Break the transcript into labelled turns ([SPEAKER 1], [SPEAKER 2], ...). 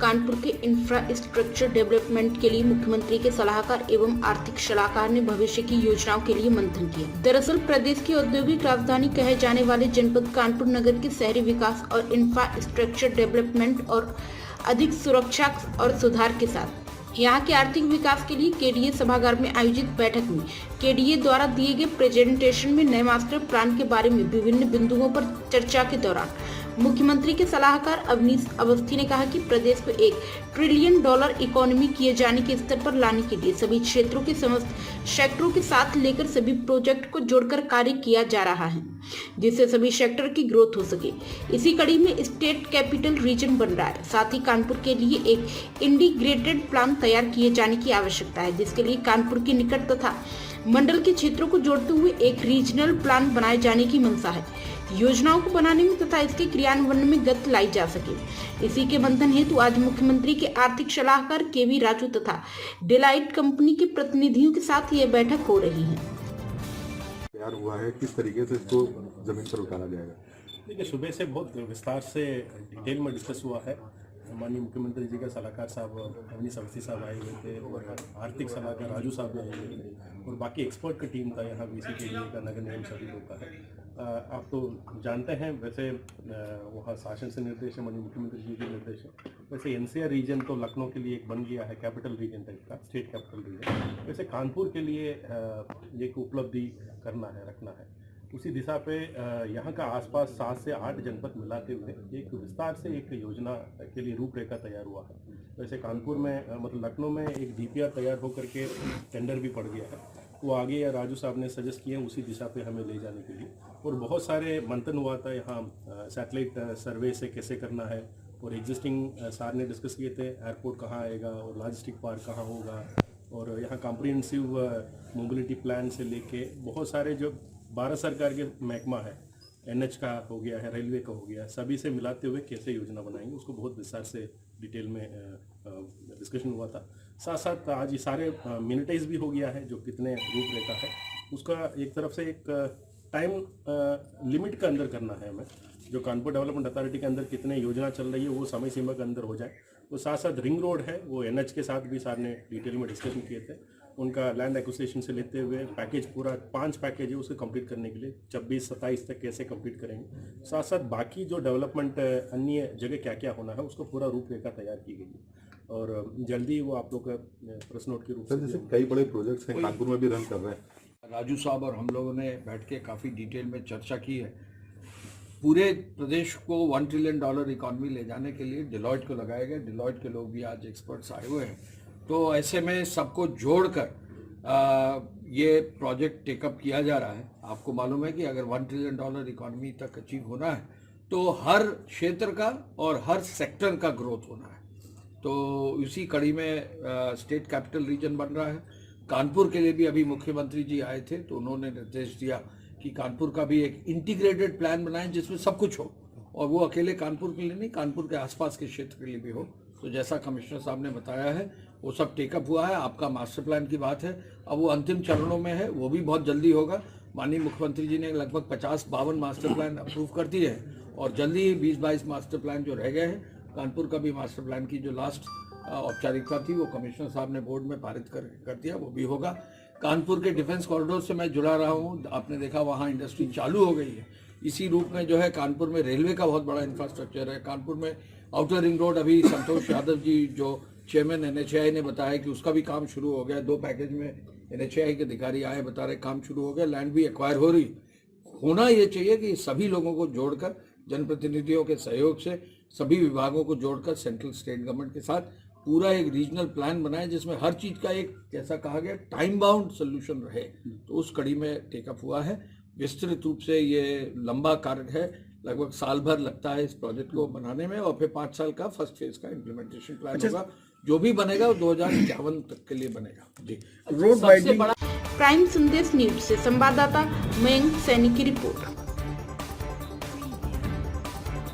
[SPEAKER 1] कानपुर के infrastructure development के लिए मुख्यमंत्री के सलाहकार एवं आर्थिक सलाहकार ने भविष्य की योजनाओं के लिए मंथन किया। दरअसल प्रदेश की औद्योगिक राजधानी कहे जाने वाले जनपद कानपुर नगर के शहरी विकास और इंफ्रास्ट्रक्चर डेवलपमेंट और अधिक सुरक्षा और सुधार के साथ यहाँ के आर्थिक विकास के लिए केडीए सभागार में आयोजित बैठक में केडीए द्वारा दिए गए प्रेजेंटेशन में नए मास्टर प्लान के बारे में विभिन्न बिंदुओं पर चर्चा के दौरान मुख्यमंत्री के सलाहकार अवनीश अवस्थी ने कहा कि प्रदेश को $1 ट्रिलियन इकोनॉमी किए जाने के स्तर पर लाने के लिए सभी क्षेत्रों के समस्त सेक्टरों के साथ लेकर सभी प्रोजेक्ट को जोड़कर कार्य किया जा रहा है, जिससे सभी सेक्टर की ग्रोथ हो सके। इसी कड़ी में स्टेट कैपिटल रीजन बन रहा है। साथ ही कानपुर के लिए एक इंटीग्रेटेड प्लान तैयार किए जाने की आवश्यकता है, जिसके लिए कानपुर के निकट तथा मंडल के क्षेत्रों को जोड़ते हुए एक रीजनल प्लान बनाए जाने की मंशा है। योजनाओं को बनाने में तथा इसके क्रियान्वयन में गति लाई जा सके। इसी के मंथन हेतु आज मुख्यमंत्री के आर्थिक सलाहकार केवी राजू तथा डेलाइट कंपनी के प्रतिनिधियों के साथ ये बैठक हो रही है।
[SPEAKER 2] तैयार हुआ है, किस तरीके से इसको जमीन पर उतारा जाएगा?
[SPEAKER 3] देखिए, सुबह से बहुत विस्तार से डिटेल में डिस्कस हुआ है। माननीय मुख्यमंत्री जी का सलाहकार साहब अवनीश अवस्थी साहब आए हुए थे और आर्थिक सलाहकार राजू साहब भी आए हुए थे और बाकी एक्सपर्ट का टीम था यहाँ बीसी के लिए का, नगर निगम सभी लोग का है। आप तो जानते हैं, वैसे वहाँ शासन से निर्देश है, माननीय मुख्यमंत्री जी के निर्देश है। वैसे एनसीआर रीजन तो लखनऊ के लिए एक बन गया है, कैपिटल रीजन टाइप का, स्टेट कैपिटल रीजन। वैसे कानपुर के लिए एक उपलब्धि करना है, रखना है। उसी दिशा पे यहाँ का आसपास 7 से 8 जनपद मिलाते हुए एक विस्तार से एक योजना के लिए रूपरेखा तैयार हुआ है। वैसे कानपुर में मतलब लखनऊ में एक डीपीआर तैयार होकर के टेंडर भी पड़ गया है, वो आगे या राजू साहब ने सजेस्ट किए उसी दिशा पे हमें ले जाने के लिए। और बहुत सारे मंथन हुआ था यहाँ सैटेलाइट सर्वे से कैसे करना है और एग्जिस्टिंग सार ने डिस्कस किए थे, एयरपोर्ट कहाँ आएगा और लॉजिस्टिक पार्क कहाँ होगा और यहाँ कॉम्प्रिहेंसिव मोबिलिटी प्लान से लेके बहुत सारे जो भारत सरकार के महकमा है, एनएच का हो गया है, रेलवे का हो गया, सभी से मिलाते हुए कैसे योजना बनाएंगे उसको बहुत विस्तार से डिटेल में डिस्कशन हुआ था। साथ साथ आज ये सारे मिनटाइज भी हो गया है, जो कितने रूपरेखा है उसका एक तरफ से एक टाइम लिमिट के अंदर करना है हमें। जो कानपुर डेवलपमेंट अथॉरिटी के अंदर कितने योजना चल रही है वो समय सीमा के अंदर हो जाए। वो साथ साथ रिंग रोड है, वो एनएच के साथ भी सर ने डिटेल में डिस्कशन किए थे। उनका लैंड एक्विजिशन से लेते हुए पैकेज पूरा 5 पैकेज है, उसे कंप्लीट करने के लिए 26-27 तक कैसे कंप्लीट करेंगे। साथ साथ बाकी जो डेवलपमेंट अन्य जगह क्या क्या होना है उसको पूरा रूपरेखा तैयार की गई है और जल्दी वो आप लोग का प्रेस नोट के रूप
[SPEAKER 2] से जैसे कई बड़े प्रोजेक्ट्स हैं कानपुर में भी रन कर रहे हैं।
[SPEAKER 4] राजू साहब और हम लोगों ने बैठ के काफ़ी डिटेल में चर्चा की है। पूरे प्रदेश को $1 ट्रिलियन इकॉनमी ले जाने के लिए डिलॉयट को लगाया गया। डिलॉयट के लोग भी आज एक्सपर्ट्स आए हुए हैं, तो ऐसे में सबको जोड़कर ये प्रोजेक्ट टेकअप किया जा रहा है। आपको मालूम है कि अगर $1 ट्रिलियन इकॉनमी तक अचीव होना है तो हर क्षेत्र का और हर सेक्टर का ग्रोथ होना है। तो इसी कड़ी में स्टेट कैपिटल रीजन बन रहा है। कानपुर के लिए भी अभी मुख्यमंत्री जी आए थे तो उन्होंने निर्देश दिया कि कानपुर का भी एक इंटीग्रेटेड प्लान बनाएं जिसमें सब कुछ हो, और वो अकेले कानपुर के लिए नहीं, कानपुर के आसपास के क्षेत्र के लिए भी हो। तो जैसा कमिश्नर साहब ने बताया है वो सब टेकअप हुआ है। आपका मास्टर प्लान की बात है, अब वो अंतिम चरणों में है, वो भी बहुत जल्दी होगा। माननीय मुख्यमंत्री जी ने लगभग 50-52 मास्टर प्लान अप्रूव कर दिए हैं और जल्दी ही 20-22 मास्टर प्लान जो रह गए हैं। कानपुर का भी मास्टर प्लान की जो लास्ट औपचारिकता थी वो कमिश्नर साहब ने बोर्ड में पारित कर दिया, वो भी होगा। कानपुर के डिफेंस कॉरिडोर से मैं जुड़ा रहा हूँ, आपने देखा वहाँ इंडस्ट्री चालू हो गई है। इसी रूप में जो है कानपुर में रेलवे का बहुत बड़ा इंफ्रास्ट्रक्चर है। कानपुर में आउटर रिंग रोड, अभी संतोष यादव जी जो चेयरमैन एनएचएआई ने बताया कि उसका भी काम शुरू हो गया। 2 पैकेज में एनएचएआई के अधिकारी आए, बता रहे काम शुरू हो गया, लैंड भी एक्वायर हो रही। होना ये चाहिए कि सभी लोगों को जोड़कर, जनप्रतिनिधियों के सहयोग से सभी विभागों को जोड़कर सेंट्रल स्टेट गवर्नमेंट के साथ पूरा एक रीजनल प्लान बनाए जिसमें हर चीज़ का एक, जैसा कहा गया, टाइम बाउंड सोल्यूशन रहे। तो उस कड़ी में टेकअप हुआ है। विस्तृत रूप से ये लंबा कार्य है, लगभग साल भर लगता है इस प्रोजेक्ट को बनाने में और फिर 5 साल का फर्स्ट फेज का इम्प्लीमेंटेशन प्लान होगा। जो भी बनेगा वो 2051 तक के लिए बनेगा। जी,
[SPEAKER 1] रोड वाइडनिंग। प्राइम संदेश न्यूज से संवाददाता मयंक सैनी की रिपोर्ट।